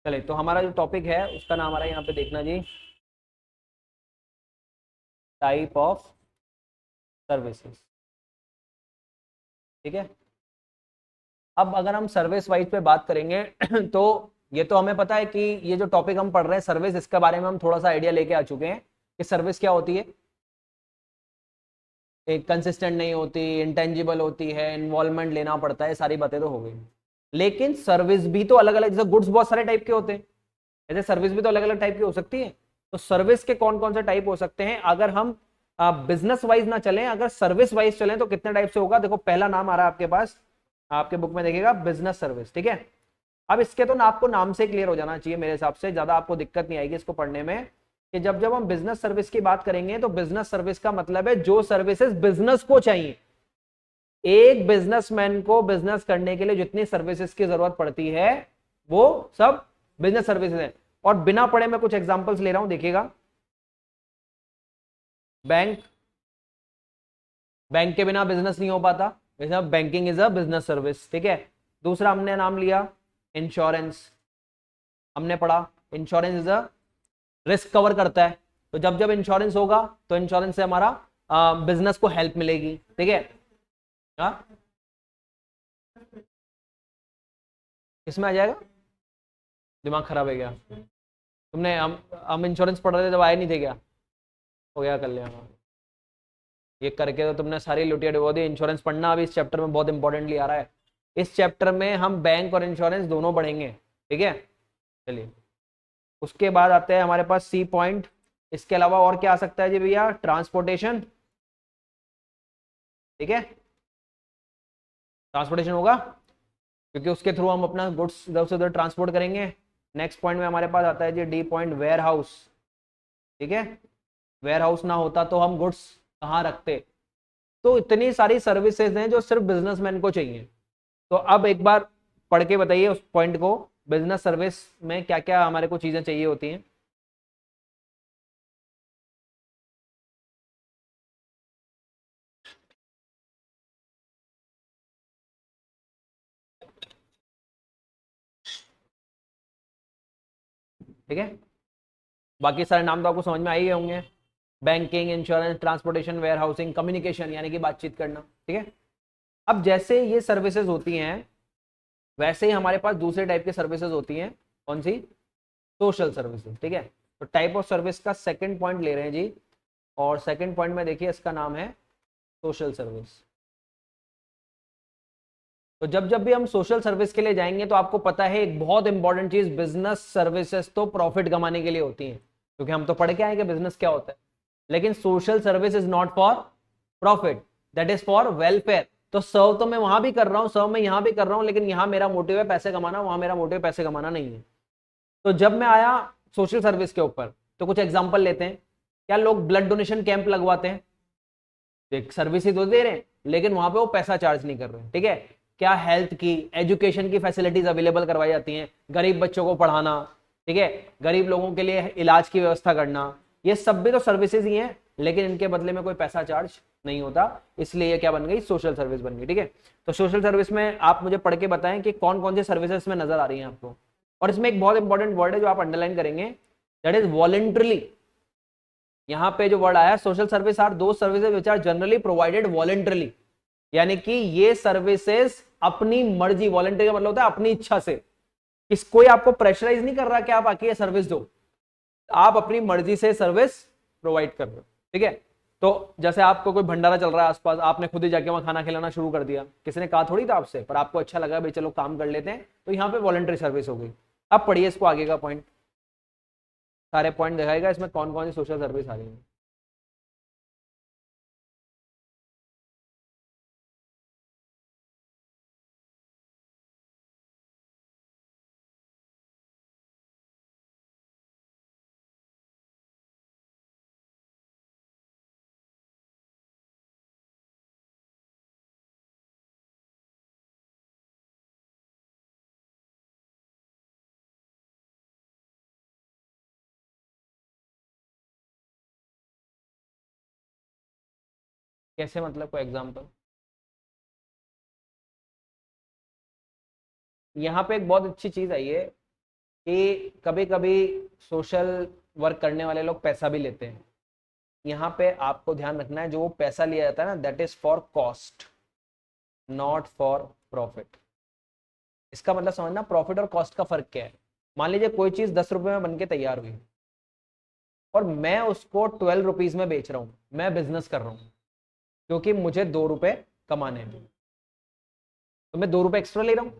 चले, तो हमारा जो टॉपिक है उसका नाम आ रहा है यहाँ पे देखना जी, टाइप ऑफ सर्विसेज। ठीक है। अब अगर हम सर्विस वाइज पे बात करेंगे तो ये तो हमें पता है कि ये जो टॉपिक हम पढ़ रहे हैं सर्विस, इसके बारे में हम थोड़ा सा आइडिया लेके आ चुके हैं कि सर्विस क्या होती है। एक कंसिस्टेंट नहीं होती, इंटेंजिबल होती है, इन्वॉल्वमेंट लेना पड़ता है, सारी बातें तो हो गई। लेकिन सर्विस भी तो अलग अलग, जैसे गुड्स बहुत सारे टाइप के होते हैं, ऐसे सर्विस भी तो अलग अलग टाइप की हो सकती है। तो सर्विस के कौन कौन से टाइप हो सकते हैं, अगर हम बिजनेस वाइज ना चलें, अगर सर्विस वाइज चलें तो कितने टाइप से होगा। देखो पहला नाम आ रहा है आपके पास, आपके बुक में देखिएगा, बिजनेस सर्विस। ठीक है। अब इसके तो ना आपको नाम से क्लियर हो जाना चाहिए, मेरे हिसाब से ज्यादा आपको दिक्कत नहीं आएगी इसको पढ़ने में, कि जब जब हम बिजनेस सर्विस की बात करेंगे तो बिजनेस सर्विस का मतलब है जो सर्विसेज बिजनेस को चाहिए। एक बिजनेसमैन को बिजनेस करने के लिए जितनी सर्विसेज की जरूरत पड़ती है वो सब बिजनेस सर्विसेज है। और बिना पढ़े मैं कुछ एग्जांपल्स ले रहा हूं, देखिएगा। बैंक, बैंक के बिना बिजनेस नहीं हो पाता, जैसे banking is a business service. ठीक है। दूसरा हमने नाम लिया इंश्योरेंस, हमने पढ़ा insurance is a risk cover करता है। तो जब जब इंश्योरेंस होगा तो इंश्योरेंस से हमारा बिजनेस को हेल्प मिलेगी। ठीक है। हाँ, किसमें आ जाएगा, दिमाग खराब है क्या? तुमने हम इंश्योरेंस पढ़ रहे थे जब आए नहीं थे क्या? हो गया, कर लिया। ये करके तो तुमने सारी लुटिया डुबो दी। इंश्योरेंस पढ़ना अभी इस चैप्टर में बहुत इंपॉर्टेंटली आ रहा है। इस चैप्टर में हम बैंक और इंश्योरेंस दोनों पढ़ेंगे। ठीक है। चलिए, उसके बाद आते हैं हमारे पास सी पॉइंट। इसके अलावा और क्या आ सकता है जी भैया, ट्रांसपोर्टेशन। ठीक है, ट्रांसपोर्टेशन होगा क्योंकि उसके थ्रू हम अपना गुड्स इधर से उधर ट्रांसपोर्ट करेंगे। नेक्स्ट पॉइंट में हमारे पास आता है G D point, warehouse. ठीक है, वेयर हाउस ना होता तो हम गुड्स कहाँ रखते। तो इतनी सारी सर्विसेज हैं जो सिर्फ बिजनेसमैन को चाहिए। तो अब एक बार पढ़ के बताइए उस पॉइंट को, बिजनेस सर्विस में क्या क्या हमारे को चीजें चाहिए होती हैं। ठीक है, बाकी सारे नाम तो आपको समझ में आ ही गए होंगे। Banking, insurance, transportation, warehousing, communication यानी कि बातचीत करना। ठीक है। अब जैसे ये सर्विसेज होती हैं वैसे ही हमारे पास दूसरे टाइप की सर्विसेज होती हैं। कौन सी? Social services. ठीक है। तो टाइप ऑफ सर्विस का सेकंड पॉइंट ले रहे हैं जी, और सेकंड पॉइंट में देखिए इसका नाम है सोशल सर्विस। तो जब जब भी हम सोशल सर्विस के लिए जाएंगे तो आपको पता है एक बहुत इंपॉर्टेंट चीज, बिजनेस सर्विसेज तो प्रॉफिट कमाने के लिए होती हैं, क्योंकि हम तो पढ़ के आए कि बिजनेस क्या होता है। लेकिन social service is not for profit, that is for welfare. तो सर्व तो मैं वहां भी कर रहा हूं, सर्व मैं यहां भी कर रहा हूं, लेकिन यहां मेरा मोटिव है पैसे कमाना, वहां मेरा मोटिव पैसे कमाना नहीं है। तो जब मैं आया सोशल सर्विस के ऊपर तो कुछ एग्जांपल लेते हैं। क्या लोग ब्लड डोनेशन कैंप लगवाते हैं? एक सर्विस ही तो दे रहे हैं, लेकिन वहां पे वो पैसा चार्ज नहीं कर रहे हैं। ठीक है। क्या हेल्थ की, एजुकेशन की फैसिलिटीज अवेलेबल करवाई जाती हैं, गरीब बच्चों को पढ़ाना। ठीक है, गरीब लोगों के लिए इलाज की व्यवस्था करना, ये सब भी तो सर्विसेज ही हैं, लेकिन इनके बदले में कोई पैसा चार्ज नहीं होता। इसलिए ये क्या बन गई, सोशल सर्विस बन गई। ठीक है। तो सोशल सर्विस में आप मुझे पढ़ के बताएं कि कौन कौन सी सर्विसेज में नजर आ रही हैं आपको। और इसमें एक बहुत इंपॉर्टेंट वर्ड है जो आप अंडरलाइन करेंगे, दैट इज वॉलेंट्रली। यहां पे जो वर्ड आया, social service are those services which are generally provided voluntarily, यानी कि ये सर्विसेज अपनी मर्जी, वॉलेंट्री का मतलब होता है अपनी इच्छा से, कोई आपको प्रेशराइज नहीं कर रहा कि आप आके ये सर्विस दो, आप अपनी मर्जी से सर्विस प्रोवाइड कर रहे हो। ठीक है। तो जैसे आपको कोई भंडारा चल रहा है आसपास, आपने खुद ही जाके वहां खाना खिलाना शुरू कर दिया, किसी ने कहा थोड़ी था आपसे, पर आपको अच्छा लगा भाई चलो काम कर लेते हैं, तो यहाँ पे वॉलेंट्री सर्विस हो गई। अब पढ़िए इसको आगे का पॉइंट, सारे पॉइंट दिखाएगा इसमें कौन कौन सी सोशल सर्विस आ रही है। कैसे मतलब, कोई एग्जाम्पल? यहाँ पे एक बहुत अच्छी चीज आई है, कि कभी कभी सोशल वर्क करने वाले लोग पैसा भी लेते हैं। यहाँ पे आपको ध्यान रखना है, जो वो पैसा लिया जाता है ना, that is for cost, not for profit. इसका मतलब समझना प्रॉफिट और कॉस्ट का फर्क क्या है। मान लीजिए कोई चीज 10 रुपए में बन के तैयार हुई और मैं उसको 12 रुपीज में बेच रहा हूं, मैं बिजनेस कर रहा हूं क्योंकि मुझे 2 रुपए कमाने हैं, तो मैं 2 रुपए एक्स्ट्रा ले रहा हूं।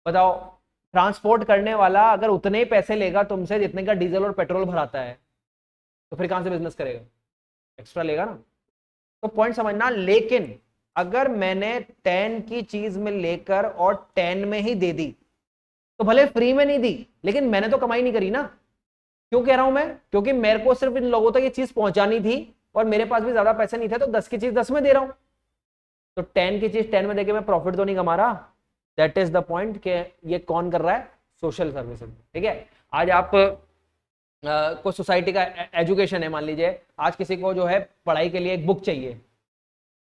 बताओ, ट्रांसपोर्ट करने वाला अगर उतने ही पैसे लेगा तुमसे जितने का डीजल और पेट्रोल भराता है, तो फिर कहां से बिजनेस करेगा? एक्स्ट्रा लेगा ना। तो पॉइंट समझना। लेकिन अगर मैंने 10 की चीज में लेकर और 10 में ही दे दी, तो भले फ्री में नहीं दी, लेकिन मैंने तो कमाई नहीं करी ना। क्यों कह रहा हूं मैं? क्योंकि मेरे को सिर्फ इन लोगों तक ये चीज पहुंचानी थी और मेरे पास भी ज्यादा पैसे नहीं थे, तो 10 की चीज 10 में दे रहा हूं। तो 10 की चीज 10 में देके मैं प्रॉफिट तो नहीं कमा रहा। दैट इज द पॉइंट कि ये कौन कर रहा है? Social services. ठीक है। आज आप कोई सोसाइटी का एजुकेशन है, मान लीजिए आज किसी को जो है पढ़ाई के लिए एक बुक चाहिए,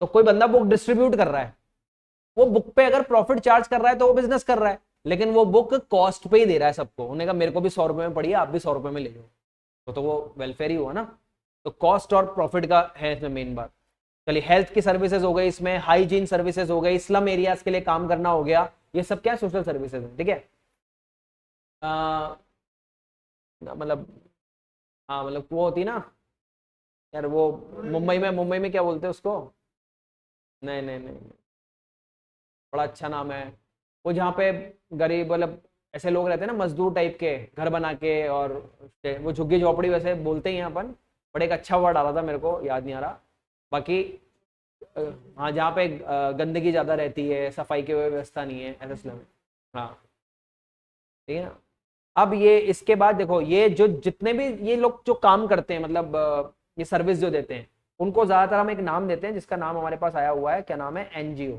तो कोई बंदा बुक डिस्ट्रीब्यूट कर रहा है, वो बुक पे अगर प्रॉफिट चार्ज कर रहा है तो वो बिजनेस कर रहा है, लेकिन वो बुक कॉस्ट पे ही दे रहा है सबको। उन्होंने कहा मेरे को भी 100 रुपए में पड़ी है, आप भी 100 रुपए में ले लो, तो वो वेलफेयर ही हुआ ना। तो कॉस्ट और प्रॉफिट का है इसमें मेन बात। चलिए, हेल्थ की सर्विसेज हो गई, इसमें हाइजीन सर्विसेज हो गई, स्लम एरियाज के लिए काम करना हो गया, ये सब क्या है? सोशल सर्विसेज है। ठीक है। मतलब हाँ, मतलब वो होती ना यार, वो मुंबई में क्या बोलते हैं उसको? नहीं नहीं नहीं, बड़ा अच्छा नाम है वो, जहाँ पे गरीब मतलब ऐसे लोग रहते हैं ना, मजदूर टाइप के घर बना के, और वो झुग्गी झोपड़ी वैसे बोलते ही हैं अपन। बड़ा एक अच्छा वर्ड आ रहा था, मेरे को याद नहीं आ रहा। बाकी अ, हाँ, जहाँ पे गंदगी ज्यादा रहती है, सफाई की व्यवस्था नहीं है, ऐसा स्लम है। हाँ, ठीक है ना। अब ये इसके बाद देखो, ये जो जितने भी ये लोग जो काम करते हैं, मतलब ये सर्विस जो देते हैं, उनको ज्यादातर हम एक नाम देते हैं, जिसका नाम हमारे पास आया हुआ है। क्या नाम है? एनजीओ।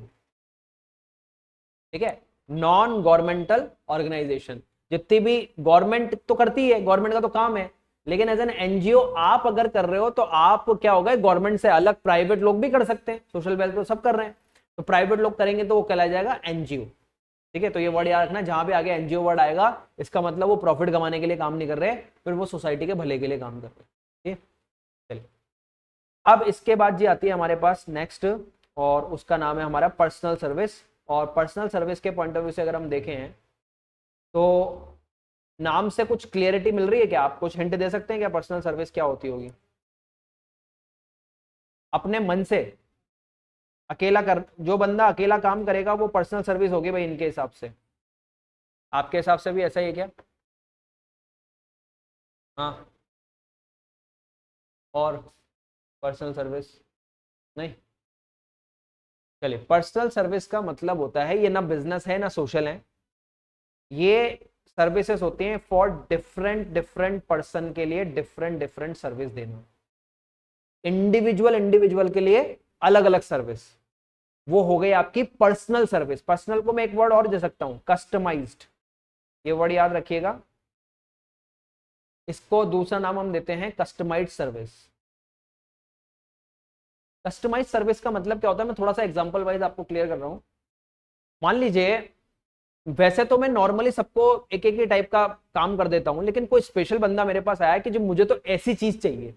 ठीक है। Non governmental organization. जितनी भी गवर्नमेंट तो करती है, गवर्नमेंट का तो काम है, लेकिन एज एन एनजीओ आप अगर कर रहे हो तो आप क्या होगा? गवर्नमेंट से अलग प्राइवेट लोग भी कर सकते हैं, सोशल वेलफेयर सब कर रहे हैं, तो प्राइवेट लोग करेंगे तो वो कहलाया जाएगा एनजीओ। ठीक है। तो ये वर्ड याद रखना, जहां भी आगे एनजीओ वर्ड आएगा, इसका मतलब वो प्रॉफिट कमाने के लिए काम नहीं कर रहे, फिर वो सोसाइटी के भले के लिए काम कर रहे हैं। ठीक है। चलिए, अब इसके बाद जी आती है हमारे पास नेक्स्ट, और उसका नाम है हमारा पर्सनल सर्विस। और पर्सनल सर्विस के पॉइंट ऑफ व्यू से अगर हम देखें तो नाम से कुछ क्लियरिटी मिल रही है क्या? आप कुछ हिंट दे सकते हैं क्या पर्सनल सर्विस क्या होती होगी? अपने मन से अकेला कर, जो बंदा अकेला काम करेगा वो पर्सनल सर्विस होगी भाई, इनके हिसाब से। आपके हिसाब से भी ऐसा ही है क्या? हाँ। और पर्सनल सर्विस नहीं। चलिए, पर्सनल सर्विस का मतलब होता है, ये ना बिजनेस है ना सोशल है, ये सर्विसेज होती हैं फॉर डिफरेंट डिफरेंट पर्सन के लिए डिफरेंट डिफरेंट सर्विस देना। इंडिविजुअल इंडिविजुअल के लिए अलग अलग सर्विस, वो हो गई आपकी पर्सनल सर्विस। पर्सनल को मैं एक वर्ड और दे सकता हूं, कस्टमाइज्ड। ये वर्ड याद रखिएगा, इसको दूसरा नाम हम देते हैं कस्टमाइज्ड सर्विस। कस्टमाइज्ड सर्विस का मतलब क्या होता है, मैं थोड़ा सा एग्जांपल वाइज आपको क्लियर कर रहा हूं। मान लीजिए, वैसे तो मैं नॉर्मली सबको एक एक ही टाइप का काम कर देता हूं, लेकिन कोई स्पेशल बंदा मेरे पास आया कि जो मुझे तो ऐसी चीज चाहिए,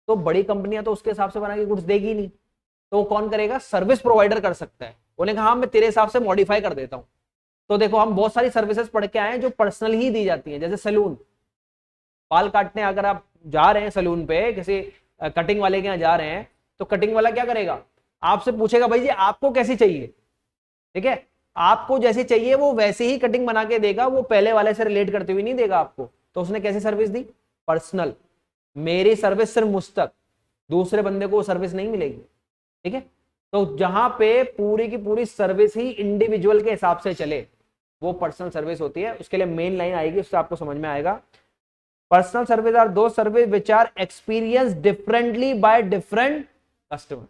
तो बड़ी कंपनियां तो उसके हिसाब से बना के कुछ देगी नहीं, तो वो कौन करेगा? सर्विस प्रोवाइडर कर सकता है। उन्हें कहा हाँ, मैं तेरे हिसाब से मॉडिफाई कर देता हूं। तो देखो, हम बहुत सारी सर्विसेज पढ़ के आए हैं जो पर्सनल ही दी जाती हैं, जैसे सैलून, बाल काटने अगर आप जा रहे हैं सैलून पे, किसी कटिंग वाले के यहाँ जा रहे हैं, तो कटिंग वाला क्या करेगा? आपसे पूछेगा भाई जी आपको कैसी चाहिए। ठीक है। आपको जैसी चाहिए वो वैसे ही कटिंग बना के देगा, वो पहले वाले से रिलेट करते हुए नहीं देगा आपको। तो उसने कैसी सर्विस दी? पर्सनल। मेरी सर्विस सिर्फ मुझ तक, दूसरे बंदे को सर्विस नहीं मिलेगी। ठीक है। तो जहां पे पूरी की पूरी सर्विस ही इंडिविजुअल के हिसाब से चले, वो पर्सनल सर्विस होती है। उसके लिए मेन लाइन आएगी, उससे आपको समझ में आएगा। Personal service are those service which are experienced differently by different customer.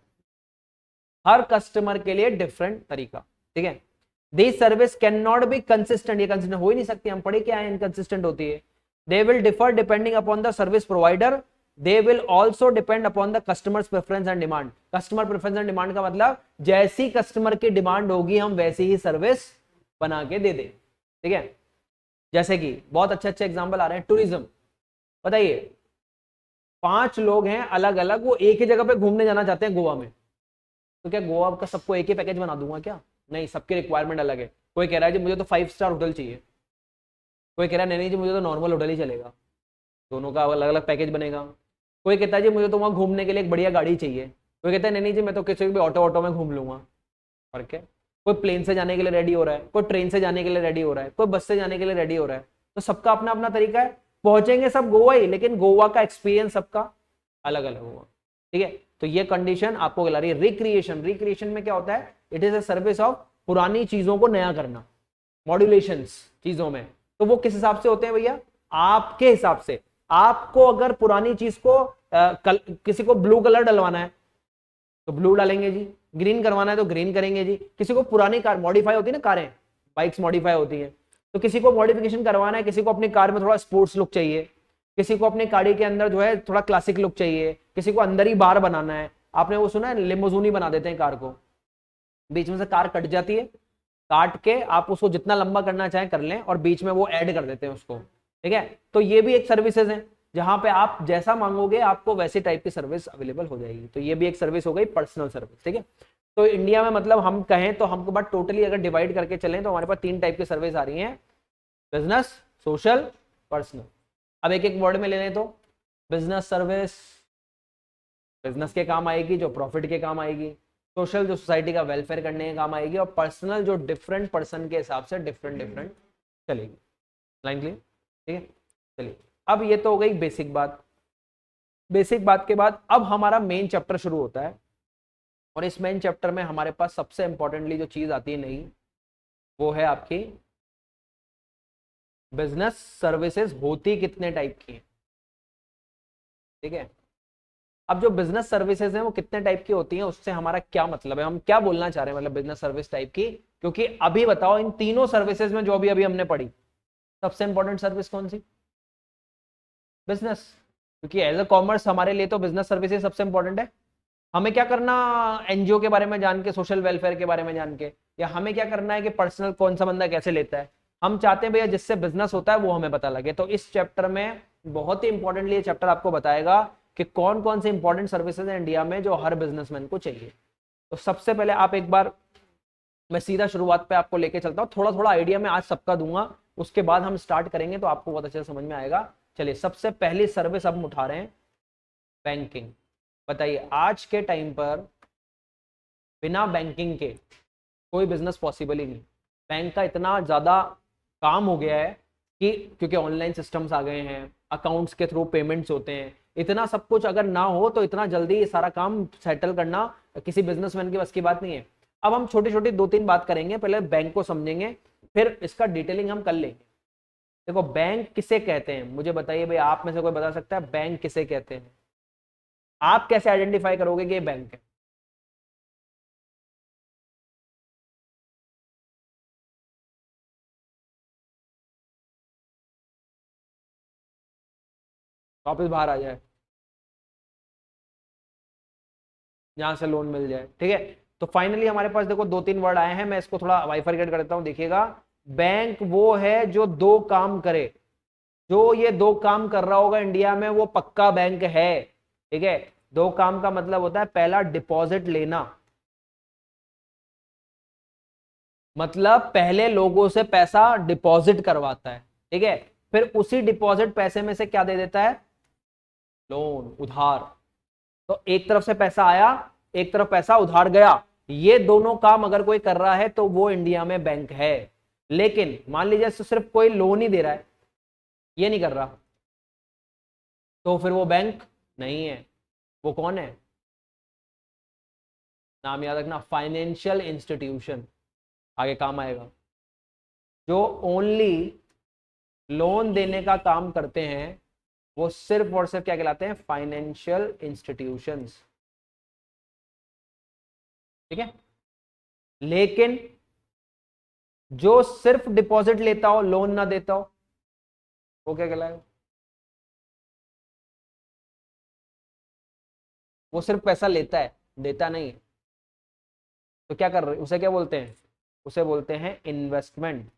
हर कस्टमर के लिए डिफरेंट तरीका। ठीक है। This service can not be consistent, ये कंसिस्टेंट हो ही नहीं सकती, हम पढ़े क्या है, इनकंसिस्टेंट होती है। They will differ depending upon the service provider, they will also depend upon the customers preference and demand. Customer preference and demand का मतलब जैसी कस्टमर की डिमांड होगी हम वैसी ही सर्विस बना के दे दे। ठीक है। जैसे कि बहुत अच्छे अच्छे एग्जाम्पल आ रहे हैं, टूरिज्म। बताइए, 5 लोग हैं अलग अलग, वो एक ही जगह पे घूमने जाना चाहते हैं गोवा में, तो क्या गोवा का सबको एक ही पैकेज बना दूंगा क्या? नहीं, सबकी रिक्वायरमेंट अलग है। कोई कह रहा है जी मुझे तो 5 स्टार होटल चाहिए, कोई कह रहा है नहीं नहीं जी मुझे तो नॉर्मल होटल ही चलेगा, दोनों का अलग अलग पैकेज बनेगा। कोई कहता है जी मुझे तो वहां घूमने के लिए एक बढ़िया गाड़ी चाहिए, कोई कहता है नहीं नहीं जी मैं तो किसी भी ऑटो ऑटो में घूम लूंगा। फर्क है। कोई प्लेन से जाने के लिए रेडी हो रहा है, कोई ट्रेन से जाने के लिए रेडी हो रहा है, कोई बस से जाने के लिए रेडी हो रहा है, तो सबका अपना अपना तरीका है। पहुंचेंगे सब गोवा ही, लेकिन गोवा का एक्सपीरियंस सबका अलग अलग होगा। ठीक है, तो ये कंडीशन आपको गिला रही है। रिक्रिएशन, रिक्रिएशन में क्या होता है? It is a service of पुरानी चीजों को नया करना, मॉड्यूलेशंस चीजों में। तो वो किस हिसाब से होते हैं भैया? आपके हिसाब से। आपको अगर पुरानी चीज को किसी को ब्लू कलर डलवाना है तो ब्लू डालेंगे जी, ग्रीन करवाना है तो ग्रीन करेंगे जी। किसी को पुरानी कार मॉडिफाई होती है ना, कारें बाइक्स मॉडिफाई होती हैं, तो किसी को मॉडिफिकेशन करवाना है, किसी को अपनी कार में थोड़ा स्पोर्ट्स लुक चाहिए, किसी को अपनी गाड़ी के अंदर जो है थोड़ा क्लासिक लुक चाहिए, किसी को अंदर ही बार बनाना है। आपने वो सुना है, लिमोजूनी बना देते हैं कार को, बीच में से कार कट जाती है, काट के आप उसको जितना लंबा करना चाहें कर लें, और बीच में वो ऐड कर देते हैं उसको। ठीक है, तो ये भी एक सर्विसेज है, जहां पे आप जैसा मांगोगे आपको वैसी टाइप की सर्विस अवेलेबल हो जाएगी। तो ये भी एक सर्विस हो गई, पर्सनल सर्विस। ठीक है, तो इंडिया में मतलब हम कहें तो हमको बात टोटली अगर डिवाइड करके चलें तो हमारे पास 3 टाइप की सर्विस आ रही हैं, बिजनेस, सोशल, पर्सनल। अब एक एक वर्ड में ले लें तो बिजनेस सर्विस बिजनेस के काम आएगी, जो प्रॉफिट के काम आएगी। सोशल जो सोसाइटी का वेलफेयर करने के काम आएगी, और पर्सनल जो डिफरेंट पर्सन के हिसाब से डिफरेंट डिफरेंट चलेगी। Line clear? ठीक है, चलिए अब ये तो हो गई बेसिक बात। बेसिक बात के बाद अब हमारा मेन चैप्टर शुरू होता है, और इस मेन चैप्टर में हमारे पास सबसे इंपॉर्टेंटली जो चीज आती है नहीं, वो है आपकी बिजनेस सर्विसेज होती कितने टाइप की है। ठीक है, अब जो बिजनेस सर्विसेज हैं वो कितने टाइप की होती हैं, उससे हमारा क्या मतलब है, हम क्या बोलना चाह रहे हैं मतलब बिजनेस सर्विस टाइप की। क्योंकि अभी बताओ इन तीनों सर्विसेज में जो अभी अभी हमने पढ़ी, सबसे इंपॉर्टेंट सर्विस कौन सी? बिजनेस। क्योंकि एज अ कॉमर्स हमारे लिए तो बिजनेस सर्विसेज सबसे इंपॉर्टेंट है। हमें क्या करना एनजीओ के बारे में जान के, सोशल वेलफेयर के बारे में जान के, या हमें क्या करना है कि पर्सनल कौन सा बंदा कैसे लेता है? हम चाहते हैं भैया जिससे बिजनेस होता है वो हमें पता लगे। तो इस चैप्टर में बहुत ही इंपॉर्टेंटली ये चैप्टर आपको बताएगा कि कौन कौन से इंपॉर्टेंट सर्विसेज है इंडिया में जो हर बिजनेसमैन को चाहिए। तो सबसे पहले आप एक बार, मैं सीधा शुरुआत पे आपको लेके चलता हूँ, थोड़ा थोड़ा आइडिया मैं आज सबका दूंगा, उसके बाद हम स्टार्ट करेंगे तो आपको बहुत अच्छे से समझ में आएगा। चलिए सबसे पहली सर्विस अब हम उठा रहे हैं, बैंकिंग। बताइए आज के टाइम पर बिना बैंकिंग के कोई बिजनेस पॉसिबल ही नहीं। बैंक का इतना ज्यादा काम हो गया है कि क्योंकि ऑनलाइन सिस्टम्स आ गए हैं, अकाउंट्स के थ्रू पेमेंट्स होते हैं, इतना सब कुछ अगर ना हो तो इतना जल्दी ये सारा काम सेटल करना किसी बिजनेसमैन की बस की बात नहीं है। अब हम छोटी छोटी 2-3 बात करेंगे, पहले बैंक को समझेंगे, फिर इसका डिटेलिंग हम कर लेंगे। देखो बैंक किसे कहते हैं, मुझे बताइए भाई, आप में से कोई बता सकता है बैंक किसे कहते हैं? आप कैसे आइडेंटिफाई करोगे कि ये बैंक है? वापिस बाहर आ जाए, जहां से लोन मिल जाए। ठीक है, तो फाइनली हमारे पास देखो 2-3 वर्ड आए हैं, मैं इसको थोड़ा वाइफरकेट कर देता हूं। देखिएगा, बैंक वो है जो 2 काम करे, जो ये 2 काम कर रहा होगा इंडिया में वो पक्का बैंक है। ठीक है, 2 काम का मतलब होता है, पहला डिपॉजिट लेना, मतलब पहले लोगों से पैसा डिपॉजिट करवाता है। ठीक है, फिर उसी डिपॉजिट पैसे में से क्या दे देता है? लोन, उधार। तो एक तरफ से पैसा आया, एक तरफ पैसा उधार गया, ये दोनों काम अगर कोई कर रहा है तो वो इंडिया में बैंक है। लेकिन मान लीजिए सिर्फ कोई लोन ही दे रहा है, ये नहीं कर रहा, तो फिर वो बैंक नहीं है। वो कौन है? नाम याद रखना, फाइनेंशियल इंस्टीट्यूशन, आगे काम आएगा। जो ओनली लोन देने का काम करते हैं वो सिर्फ और सिर्फ क्या कहलाते हैं? Financial institutions. ठीक है, लेकिन जो सिर्फ डिपॉजिट लेता हो, लोन ना देता हो, वो क्या कहलाएगा? वो सिर्फ पैसा लेता है, देता नहीं है। तो क्या कर रहे, उसे क्या बोलते हैं? उसे बोलते हैं इन्वेस्टमेंट।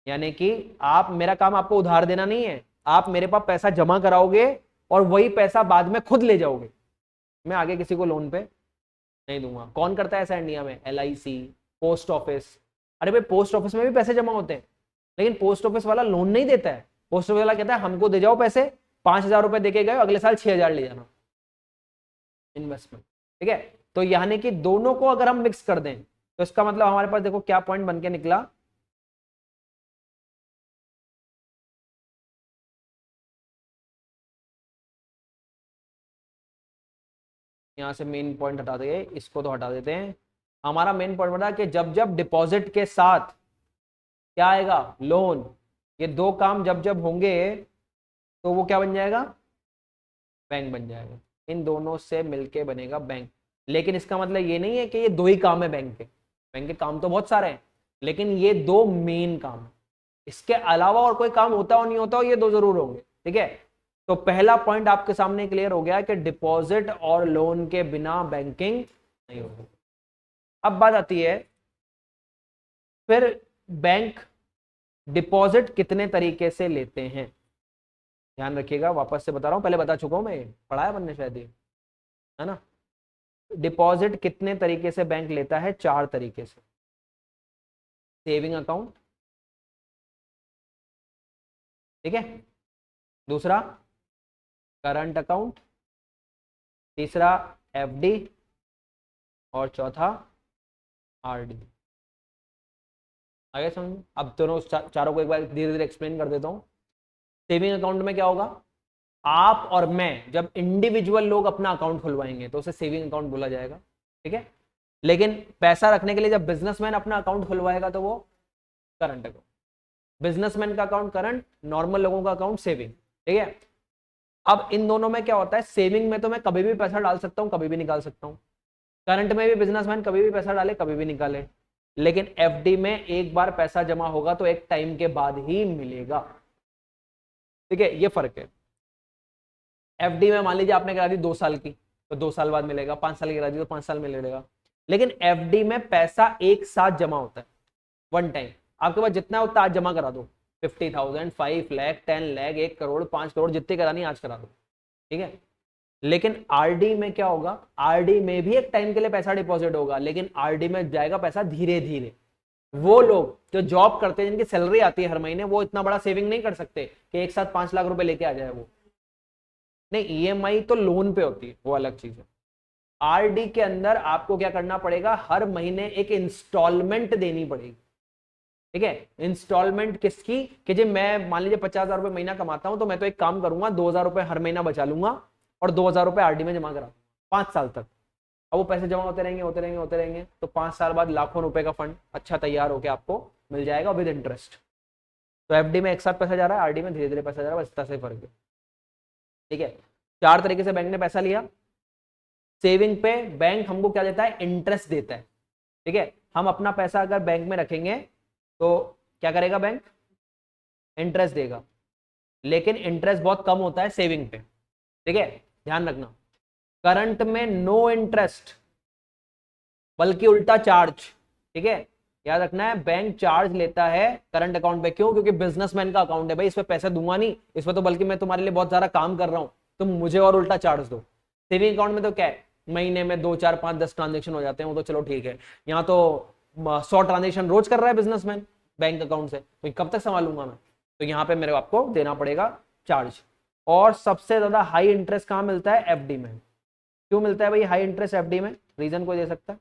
यानी कि आप, मेरा काम आपको उधार देना नहीं है, आप मेरे पास पैसा जमा कराओगे और वही पैसा बाद में खुद ले जाओगे। मैं आगे किसी को लोन पे नहीं दूंगा। कौन करता है ऐसा इंडिया में? LIC, post office. अरे भाई पोस्ट ऑफिस में भी पैसे जमा होते हैं, लेकिन पोस्ट ऑफिस वाला लोन नहीं देता है। पोस्ट ऑफिस वाला कहता है हमको दे जाओ पैसे, 5,000 रुपए देके गए, अगले साल 6,000 ले जाना, इन्वेस्टमेंट। ठीक है, तो यानी कि दोनों को अगर हम मिक्स कर दें तो इसका मतलब हमारे पास देखो क्या पॉइंट बन के निकला। यहां से मेन पॉइंट हटा देंगे, इसको तो हटा देते हैं। हमारा मेन पॉइंट बना कि जब जब डिपॉजिट के साथ क्या आएगा? लोन। ये दो काम जब जब होंगे तो वो क्या बन जाएगा? बैंक बन जाएगा। इन दोनों से मिलके बनेगा बैंक। लेकिन इसका मतलब ये नहीं है कि ये दो ही काम है बैंक के। बैंक के काम तो बहुत सारे हैं, लेकिन ये दो मेन काम है। इसके अलावा और कोई काम होता हो नहीं होता हो, ये दो जरूर होंगे। ठीक है, तो पहला पॉइंट आपके सामने क्लियर हो गया कि डिपॉजिट और लोन के बिना बैंकिंग नहीं होगी। अब बात आती है फिर बैंक डिपॉजिट कितने तरीके से लेते हैं। ध्यान रखिएगा, वापस से बता रहा हूं, पहले बता चुका हूं मैं, पढ़ाया बनने शायद ये, है ना। डिपॉजिट कितने तरीके से बैंक लेता है? 4 तरीके से। सेविंग अकाउंट, ठीक है, दूसरा करंट अकाउंट, तीसरा FD, और चौथा RD। आगे समझ। अब दोनों चारों को एक बार धीरे धीरे एक्सप्लेन कर देता हूं। सेविंग अकाउंट में क्या होगा? आप और मैं जब इंडिविजुअल लोग अपना अकाउंट खुलवाएंगे तो उसे सेविंग अकाउंट बोला जाएगा। ठीक है, लेकिन पैसा रखने के लिए जब बिजनेसमैन अपना अकाउंट खुलवाएगा तो वो करंट अकाउंट। बिजनेसमैन का अकाउंट करंट, नॉर्मल लोगों का अकाउंट सेविंग। ठीक है, अब इन दोनों में क्या होता है? सेविंग में तो मैं कभी भी पैसा डाल सकता हूं, कभी भी निकाल सकता हूं। करंट में भी बिजनेसमैन कभी भी पैसा डाले, कभी भी निकाले। लेकिन FD में एक बार पैसा जमा होगा तो एक टाइम के बाद ही मिलेगा। ठीक है, ये फर्क है। FD में मान लीजिए आपने करा दी 2 साल की, तो 2 साल बाद मिलेगा। 5 साल की करा दी तो 5 साल में मिलेगा। लेकिन FD में पैसा एक साथ जमा होता है, वन टाइम। आपके पास जितना है उतना आज जमा करा दो, 50,000, 5 लाख, 10 लाख, 1 करोड़, 5 करोड़, जितनी करानी आज करा दो। ठीक है, लेकिन RD में क्या होगा? RD में भी एक टाइम के लिए पैसा डिपॉजिट होगा, लेकिन RD में जाएगा पैसा धीरे धीरे। वो लोग जो जॉब करते हैं, जिनकी सैलरी आती है हर महीने, वो इतना बड़ा सेविंग नहीं कर सकते कि एक साथ 5 लाख रुपए लेके आ जाए वो। नहीं, EMI तो लोन पे होती है, वो अलग चीज है। RD के अंदर आपको क्या करना पड़ेगा? हर महीने एक इंस्टॉलमेंट देनी पड़ेगी। ठीक है, इंस्टॉलमेंट किसकी? कि जब मैं मान लीजिए 50,000 रुपए महीना कमाता हूं, तो मैं तो एक काम करूंगा, 2,000 रुपए हर महीना बचा लूंगा और 2,000 रुपए RD में जमा करा 5 साल तक। अब वो पैसे जमा होते रहेंगे, होते रहेंगे, होते रहेंगे, तो 5 साल बाद लाखों रुपए का फंड अच्छा तैयार होकर आपको मिल जाएगा विद इंटरेस्ट। तो FD में एक साथ पैसा जा रहा है, RD में धीरे धीरे पैसा जा रहा है, बस इतना से फर्क है। ठीक है, 4 तरीके से बैंक ने पैसा लिया। सेविंग पे बैंक हमको क्या देता है? इंटरेस्ट देता है। ठीक है, हम अपना पैसा अगर बैंक में रखेंगे तो क्या करेगा बैंक? इंटरेस्ट देगा, लेकिन इंटरेस्ट बहुत कम होता है सेविंग पे। ठीक है, ध्यान रखना। करंट में नो इंटरेस्ट, बल्कि उल्टा चार्ज। ठीक है, याद रखना है, बैंक चार्ज लेता है करंट अकाउंट पे। क्यों? क्योंकि बिजनेसमैन का अकाउंट है भाई, इस पे पैसे दूंगा नहीं, इस पे तो बल्कि मैं तुम्हारे लिए बहुत सारा काम कर रहा हूं, तुम मुझे और उल्टा चार्ज दो। सेविंग अकाउंट में तो क्या है, महीने में 2, 4, 5, 10 ट्रांजेक्शन हो जाते हैं, वो तो चलो ठीक है। यहाँ तो 100 ट्रांजेक्शन रोज कर रहा है बिजनेसमैन बैंक अकाउंट से, तो कब तक संभालूंगा मैं? तो यहाँ पे मेरे आपको देना पड़ेगा चार्ज। और सबसे ज्यादा हाई इंटरेस्ट कहाँ मिलता है? FD में। क्यों मिलता है भाई हाई इंटरेस्ट FD में? रीजन कोई दे सकता है?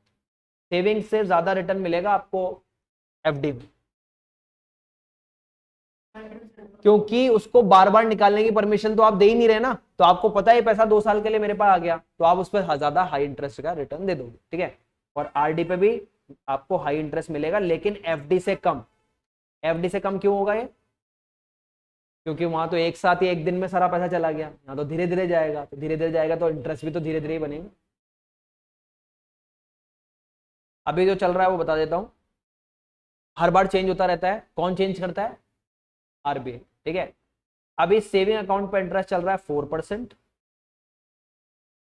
सेविंग से ज्यादा रिटर्न मिलेगा आपको FD में, क्योंकि उसको बार बार निकालने की परमिशन तो आप दे ही नहीं रहे ना। तो आपको पता है पैसा 2 साल के लिए मेरे पास आ गया, तो आप उस पर ज्यादा हाई इंटरेस्ट का रिटर्न दे दोगे। ठीक है, और RD पे भी आपको हाई इंटरेस्ट मिलेगा, लेकिन FD से कम। FD से कम क्यों होगा ये? क्योंकि वहां तो एक साथ ही एक दिन में सारा पैसा चला गया, यहाँ तो धीरे धीरे जाएगा, तो धीरे धीरे जाएगा तो इंटरेस्ट भी तो धीरे धीरे ही बनेगा। अभी जो चल रहा है वो बता देता हूं, हर बार चेंज होता रहता है। कौन चेंज करता है? RBI। ठीक है, अभी सेविंग अकाउंट पे इंटरेस्ट चल रहा है 4%,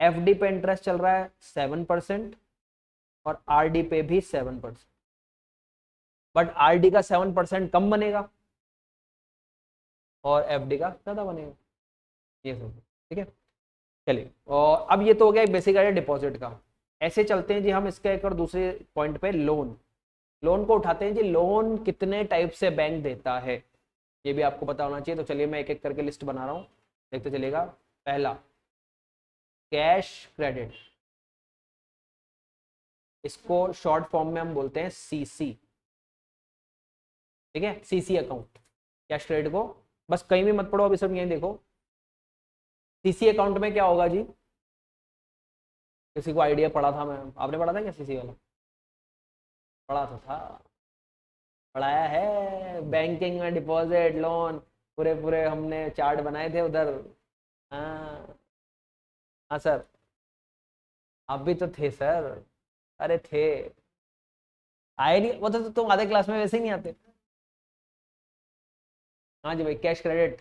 FD पे इंटरेस्ट चल रहा है 7%, और RD पे भी 7%। बट RD का 7% कम बनेगा, और एफडी का ज्यादा बनेगा, ये सब। ठीक है, चलिए। और अब ये तो हो गया बेसिक आइडिया डिपॉजिट का। ऐसे चलते हैं जी हम इसके एक और दूसरे पॉइंट पे, लोन। लोन को उठाते हैं जी। लोन कितने टाइप से बैंक देता है, ये भी आपको पता होना चाहिए। तो चलिए मैं एक एक करके लिस्ट बना रहा हूँ, देखते चलेगा। पहला, कैश क्रेडिट, इसको शॉर्ट फॉर्म में हम बोलते हैं सीसी। ठीक है, सीसी अकाउंट, कैश क्रेडिट को बस कहीं भी मत पढ़ो, अभी सब यहीं देखो। सीसी अकाउंट में क्या होगा जी, किसी को आइडिया पढ़ा था मैं, आपने पढ़ा था क्या सीसी वाला? पढ़ा तो था, पढ़ाया है, बैंकिंग में डिपॉजिट लोन, पूरे पूरे हमने चार्ट बनाए थे उधर। हाँ, हाँ सर, आप भी तो थे सर, अरे थे। आए नहीं वो तो तुम आधे क्लास में वैसे ही नहीं आते। हाँ जी भाई, कैश क्रेडिट,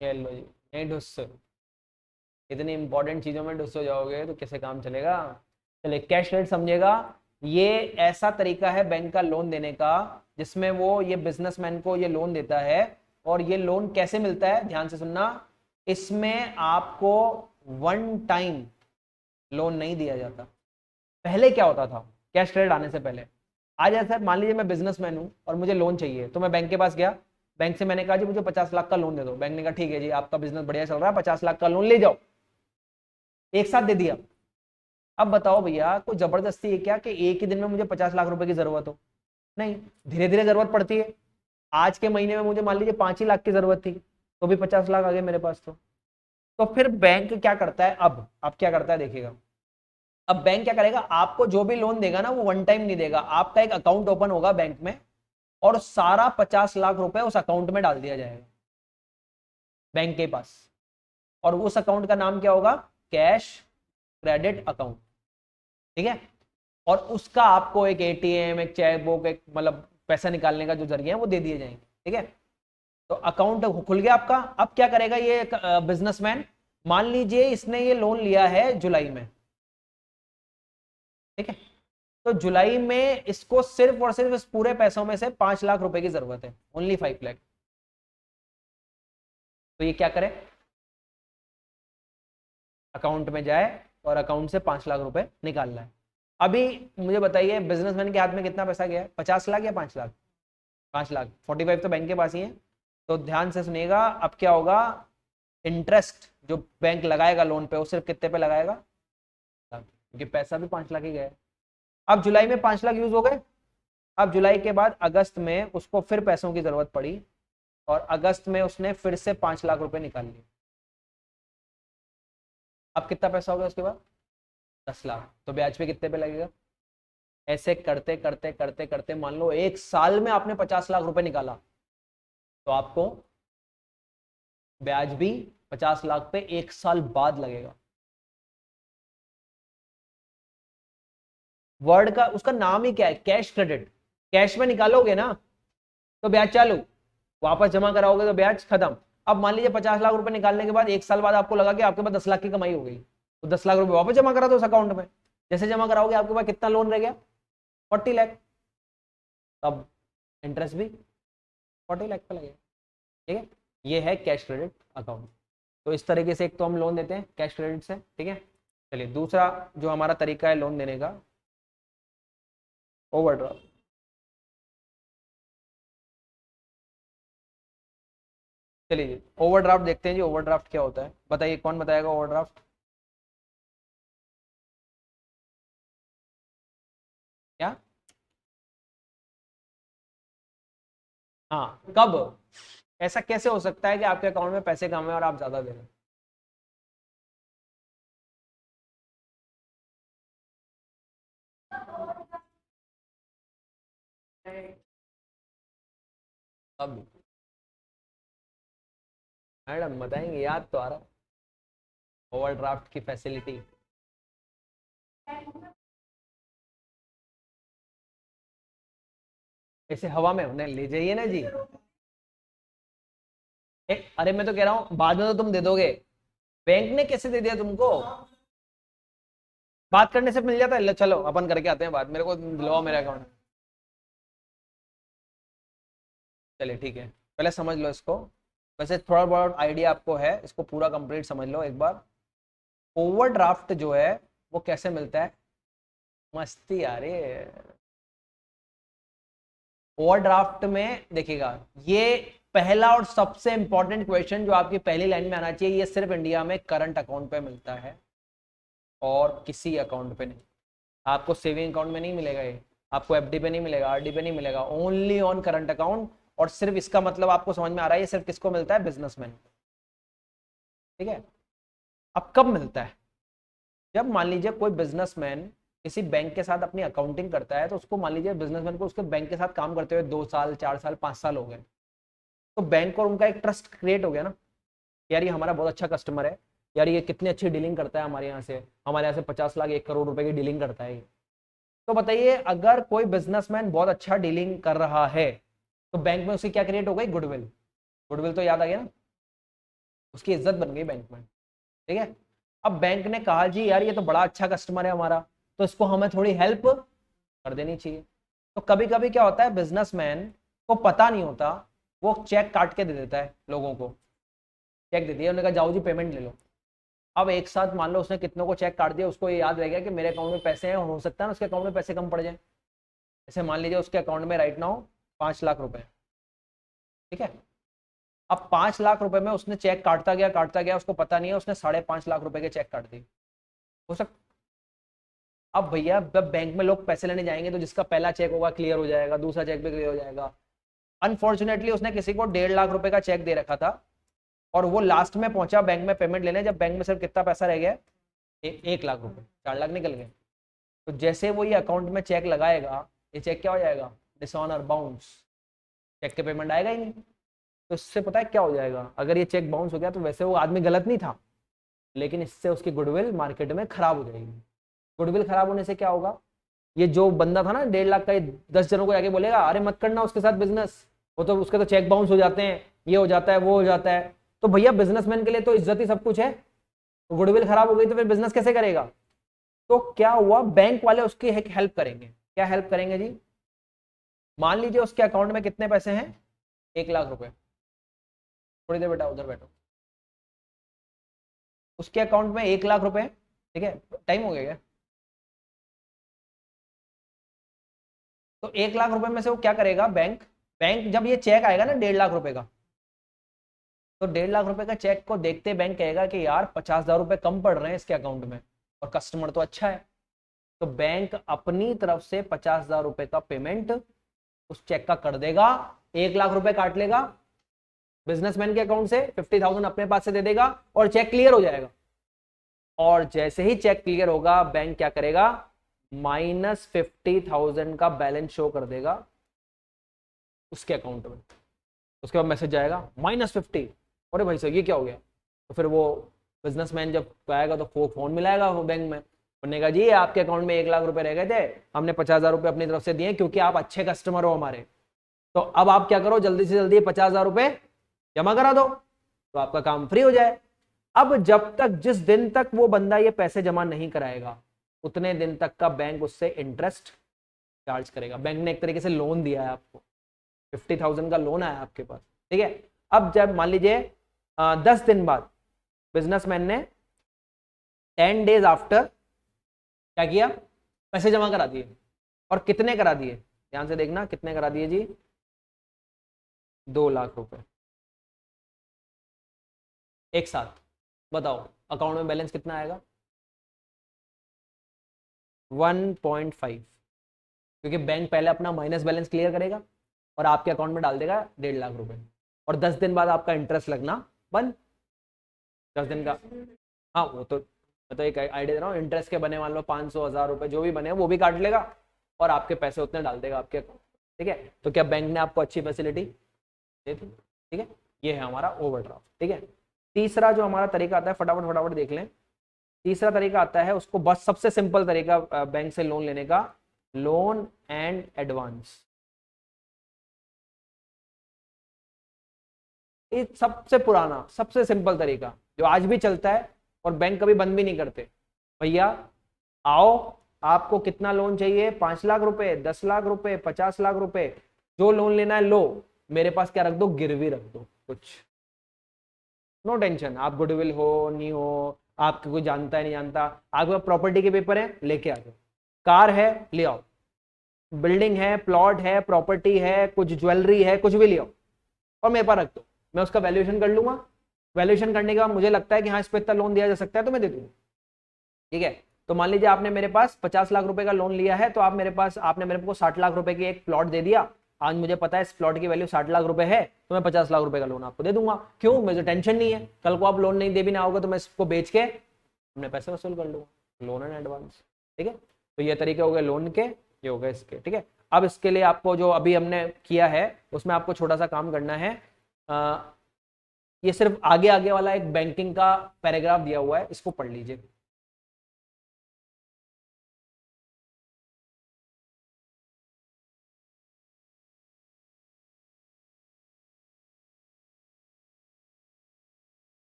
ये लो जी, नहीं ढुस, इतनी इंपॉर्टेंट चीजों में ढुस हो जाओगे तो कैसे काम चलेगा। चलिए, कैश क्रेडिट समझिएगा। ये ऐसा तरीका है बैंक का लोन देने का जिसमें वो ये बिजनेसमैन को ये लोन देता है। और ये लोन कैसे मिलता है, ध्यान से सुनना। इसमें आपको वन टाइम लोन नहीं दिया जाता। पहले क्या होता था, कैश क्रेडिट आने से पहले, आज ऐसा मान लीजिए मैं बिजनेसमैन हूं और मुझे लोन चाहिए, तो मैं बैंक के पास गया, बैंक से मैंने कहा जी मुझे 50 लाख का लोन दे दो। बैंक ने कहा ठीक है जी, आपका बिजनेस बढ़िया चल रहा है, 50 लाख का लोन ले जाओ। एक साथ दे दिया। अब बताओ भैया, कोई जबरदस्ती है क्या कि एक ही दिन में मुझे 50 लाख रुपए की जरूरत हो? नहीं, धीरे धीरे जरूरत पड़ती है। आज के महीने में मुझे मान लीजिए 5 ही लाख की जरूरत थी, तो भी 50 लाख आ गए मेरे पास। तो फिर बैंक क्या करता है, अब क्या करता है देखिएगा। अब बैंक क्या करेगा, आपको जो भी लोन देगा ना वो वन टाइम नहीं देगा। आपका एक अकाउंट ओपन होगा बैंक में, और सारा 50 लाख रुपए उस अकाउंट में डाल दिया जाएगा बैंक के पास। और उस अकाउंट का नाम क्या होगा, कैश क्रेडिट अकाउंट। ठीक है, और उसका आपको एक एटीएम, एक चेक बुक, एक मतलब पैसा निकालने का जो जरिया है वो दे दिए जाएंगे। ठीक है, तो अकाउंट खुल गया आपका। अब क्या करेगा ये बिजनेसमैन, मान लीजिए इसने ये लोन लिया है जुलाई में। ठीक है, तो जुलाई में इसको सिर्फ और सिर्फ इस पूरे पैसों में से 5 लाख रुपए की जरूरत है, ओनली 5 लाख। तो ये क्या करे, अकाउंट में जाए और अकाउंट से 5 लाख रुपए निकाल रहा है। अभी मुझे बताइए, बिजनेसमैन के हाथ में कितना पैसा गया है, 50 लाख या 5 लाख? 5 लाख, 45 तो बैंक के पास ही है। तो ध्यान से सुनिएगा, अब क्या होगा, इंटरेस्ट जो बैंक लगाएगा लोन पे, वो सिर्फ कितने पे लगाएगा, क्योंकि पैसा भी 5 लाख ही गया है। अब जुलाई में 5 लाख यूज हो गए। अब जुलाई के बाद अगस्त में उसको फिर पैसों की जरूरत पड़ी, और अगस्त में उसने फिर से 5 लाख रुपए निकाल लिए। अब कितना पैसा हो गया उसके बाद, 10 लाख। तो ब्याज पे कितने पे लगेगा? ऐसे करते करते करते करते मान लो एक साल में आपने 50 लाख रुपए निकाला, तो आपको ब्याज भी 50 लाख पे एक साल बाद लगेगा। वर्ड का उसका नाम ही क्या है, कैश क्रेडिट। कैश में निकालोगे ना तो ब्याज चालू, वापस जमा कराओगे तो ब्याज खत्म। अब मान लीजिए 50 लाख रुपए निकालने के बाद एक साल बाद आपको लगा कि आपके पास 10 लाख की कमाई हो गई, तो 10 लाख रुपए वापस जमा करा दो उस अकाउंट में। जैसे जमा कराओगे आपके पास कितना लोन रह गया, 40 लाख। अब इंटरेस्ट भी 40 लाख पे लगेगा। ठीक है, ये है कैश क्रेडिट अकाउंट। तो इस तरीके से एक तो हम लोन देते हैं कैश क्रेडिट से। ठीक है, चलिए दूसरा जो हमारा तरीका है लोन देने का, ओवरड्राफ्ट। चलिए जी, ओवरड्राफ्ट देखते हैं जी। ओवरड्राफ्ट क्या होता है, बताइए, कौन बताएगा ओवरड्राफ्ट? क्या? हाँ, कब, ऐसा कैसे हो सकता है कि आपके अकाउंट में पैसे कम है और आप ज्यादा दे रहे हैं? अब मैडम बताएंगे, याद तो आ रहा, ओवरड्राफ्ट की फैसिलिटी। ऐसे हवा में उन्हें ले जाइए ना जी। अरे मैं तो कह रहा हूँ बाद में तो तुम दे दोगे, बैंक ने कैसे दे दिया तुमको? बात करने से मिल जाता है, चलो अपन करके आते हैं बात, मेरे को दिलवाओ मेरे अकाउंट। चलिए ठीक है, पहले समझ लो इसको, वैसे थोड़ा बहुत आइडिया आपको है, इसको पूरा कंप्लीट समझ लो एक बार। ओवरड्राफ्ट जो है वो कैसे मिलता है, मस्ती आ रही है। ओवरड्राफ्ट में देखिएगा, ये पहला और सबसे इंपॉर्टेंट क्वेश्चन जो आपकी पहली लाइन में आना चाहिए, ये सिर्फ इंडिया में करंट अकाउंट पे मिलता है और किसी अकाउंट पे नहीं। आपको सेविंग अकाउंट में नहीं मिलेगा ये, आपको एफडी पे नहीं मिलेगा, आरडी पे नहीं मिलेगा, ओनली ऑन करंट अकाउंट। और सिर्फ इसका मतलब आपको समझ में आ रहा है, ये सिर्फ किसको मिलता है, बिजनेसमैन। ठीक है, अब कब मिलता है, जब मान लीजिए कोई बिजनेसमैन किसी बैंक के साथ अपनी अकाउंटिंग करता है, तो उसको मान लीजिए बिजनेसमैन को उसके बैंक के साथ काम करते हुए 2 साल 4 साल 5 साल हो गए, तो बैंक और उनका एक ट्रस्ट क्रिएट हो गया ना, यार ये हमारा बहुत अच्छा कस्टमर है, यार ये कितनी अच्छी डीलिंग करता है हमारे यहाँ से 50 लाख 1 करोड़ रुपए की डीलिंग करता है। तो बताइए, अगर कोई बिजनेसमैन बहुत अच्छा डीलिंग कर रहा है तो बैंक में उसकी क्या क्रिएट हो गई, गुडविल। गुडविल तो याद आ गया ना, उसकी इज्जत बन गई बैंक में। ठीक है, अब बैंक ने कहा जी यार ये तो बड़ा अच्छा कस्टमर है हमारा, तो इसको हमें थोड़ी हेल्प कर देनी चाहिए। तो कभी कभी क्या होता है, बिजनेसमैन को पता नहीं होता, वो चेक काट के दे देता है लोगों को, चेक दे दिया, उन्होंने कहा जाओ जी पेमेंट ले लो। अब एक साथ मान लो उसने कितनों को चेक काट दिया, उसको ये याद रह गया कि मेरे अकाउंट में पैसे हैं, हो सकता है ना उसके अकाउंट में पैसे कम पड़ जाए। जैसे मान लीजिए उसके अकाउंट में राइट नाउ 5 लाख रुपए, ठीक है, अब 5 लाख रुपए में उसने चेक काटता गया, उसको पता नहीं है, उसने 5.5 लाख रुपए के चेक काट दिए। हो सकता, अब भैया जब बैंक में लोग पैसे लेने जाएंगे तो जिसका पहला चेक होगा क्लियर हो जाएगा, दूसरा चेक भी क्लियर हो जाएगा। अनफॉर्चुनेटली उसने किसी को 1.5 लाख रुपए का चेक दे रखा था, और वो लास्ट में पहुंचा बैंक में पेमेंट लेने, जब बैंक में सिर्फ कितना पैसा रह गया, 1 लाख रुपए, 4 लाख निकल गए। तो जैसे वो ये अकाउंट में चेक लगाएगा, ये चेक क्या हो जाएगा, डिसऑनर, बाउंस, चेक के पेमेंट आएगा ही नहीं। तो इससे पता है क्या हो जाएगा, अगर ये चेक बाउंस हो गया तो वैसे वो आदमी गलत नहीं था, लेकिन इससे उसकी गुडविल मार्केट में खराब हो जाएगी। गुडविल खराब होने से क्या होगा, ये जो बंदा था ना 1.5 लाख का, 10 जनों को जाके बोलेगा अरे मत करना उसके साथ बिजनेस, वो तो उसके तो चेक बाउंस हो जाते हैं, ये हो जाता है वो हो जाता है। तो भैया बिजनेसमैन के लिए तो इज्जत ही सब कुछ है, तो गुडविल खराब हो गई तो फिर बिजनेस कैसे करेगा। तो क्या हुआ, बैंक वाले उसकी एक हेल्प करेंगे। क्या हेल्प करेंगे जी, मान लीजिए उसके अकाउंट में कितने पैसे हैं, 1 लाख रुपए। थोड़ी देर बेटा उधर बैठो, उसके अकाउंट में 1 लाख रुपए, ठीक है, टाइम हो गया क्या। तो 1 लाख रुपए में से वो क्या करेगा, बैंक बैंक जब ये चेक आएगा ना 1.5 लाख रुपए का, तो 1.5 लाख रुपए का चेक को देखते बैंक कहेगा कि यार 50,000 रुपए कम पड़ रहे हैं इसके अकाउंट में, और कस्टमर तो अच्छा है। तो बैंक अपनी तरफ से 50,000 रुपए का पेमेंट उस चेक का कर देगा, 1 लाख रुपए काट लेगा बिजनेसमैन के अकाउंट से, 50,000 अपने पास से दे देगा और चेक क्लियर हो जाएगा। और जैसे ही चेक क्लियर होगा, बैंक क्या करेगा, -50,000 का बैलेंस शो कर देगा उसके अकाउंट में। उसके बाद मैसेज आएगा -50। अरे भाई साहब ये क्या हो गया। तो फिर वो बिजनेसमैन जब आएगा तो फोन मिलाएगा वो बैंक में, उन्होंने कहा जी आपके अकाउंट में 1 लाख रुपए रह गए थे, हमने 50,000 रुपए अपनी तरफ से दिए क्योंकि आप अच्छे कस्टमर हो हमारे, तो अब आप क्या करो, जल्दी से जल्दी 50,000 रुपए जमा करा दो तो आपका काम फ्री हो जाए। अब जब तक, जिस दिन तक वो बंदा ये पैसे जमा नहीं कराएगा, उतने दिन तक का बैंक उससे इंटरेस्ट चार्ज करेगा। बैंक ने एक तरीके से लोन दिया है आपको, 50,000 का लोन आया आपके पास, ठीक है। अब जब मान लीजिए 10 दिन बाद बिजनेसमैन ने 10 डेज आफ्टर क्या किया, पैसे जमा करा दिए। और कितने करा दिए, ध्यान से देखना, कितने करा दिए जी, 2 लाख रुपए एक साथ। बताओ अकाउंट में बैलेंस कितना आएगा, 1.5, क्योंकि बैंक पहले अपना माइनस बैलेंस क्लियर करेगा और आपके अकाउंट में डाल देगा 1.5 लाख रुपए, और 10 दिन बाद आपका इंटरेस्ट लगना बंद। 10 दिन का, हाँ वो तो मैं तो एक आइडिया दे रहा हूँ, इंटरेस्ट के बने मान लो 500 1000 रुपए जो भी बने वो भी काट लेगा और आपके पैसे उतने डाल देगा आपके अकाउंट, ठीक है। तो क्या बैंक ने आपको अच्छी फैसिलिटी दे दी, ठीक है। ये है हमारा ओवरड्राफ्ट, ठीक है। तीसरा जो हमारा तरीका आता है, फटाफट फटाफट देख लें। तीसरा तरीका आता है, उसको बस सबसे सिंपल तरीका बैंक से लोन लेने का, लोन एंड एडवांस। ये सबसे पुराना सबसे सिंपल तरीका जो आज भी चलता है और बैंक कभी बंद भी नहीं करते। भैया आओ, आपको कितना लोन चाहिए, 5 लाख रुपए, 10 लाख रुपए, 50 लाख रुपए, जो लोन लेना है लो, मेरे पास क्या रख दो, गिरवी रख दो कुछ, नो टेंशन, आप गुडविल हो नहीं हो, आपको कोई जानता है नहीं जानता, आपके पास प्रॉपर्टी के पेपर है लेके आ जाओ, कार है ले आओ, बिल्डिंग है, प्लॉट है, प्रॉपर्टी है, कुछ ज्वेलरी है, कुछ भी ले आओ और मेरे पास रख दो, मैं उसका वैल्यूएशन कर लूंगा। वैल्यूएशन करने के बाद मुझे लगता है कि हाँ इस पे इतना लोन दिया जा सकता है तो मैं दे दूंगा। ठीक है, तो मान लीजिए आपने मेरे पास 50 लाख रुपए का लोन लिया है, तो आपने मेरे को 60 लाख रुपए की एक प्लॉट दे दिया। आज मुझे पता है इस प्लॉट की वैल्यू 60 लाख रुपए है, तो मैं 50 लाख रुपए का लोन आपको दे दूंगा। क्यों, मुझे टेंशन नहीं है, कल को आप लोन नहीं दे भी ना होगा तो मैं इसको बेच के अपने पैसे वसूल कर लूंगा, लोन एंड एडवांस। ठीक है, तो ये तरीके हो गए लोन के, ये हो गए इसके। ठीक है, अब इसके लिए आपको जो अभी हमने किया है उसमें आपको छोटा सा काम करना है। ये सिर्फ आगे आगे वाला एक बैंकिंग का पैराग्राफ दिया हुआ है, इसको पढ़ लीजिए।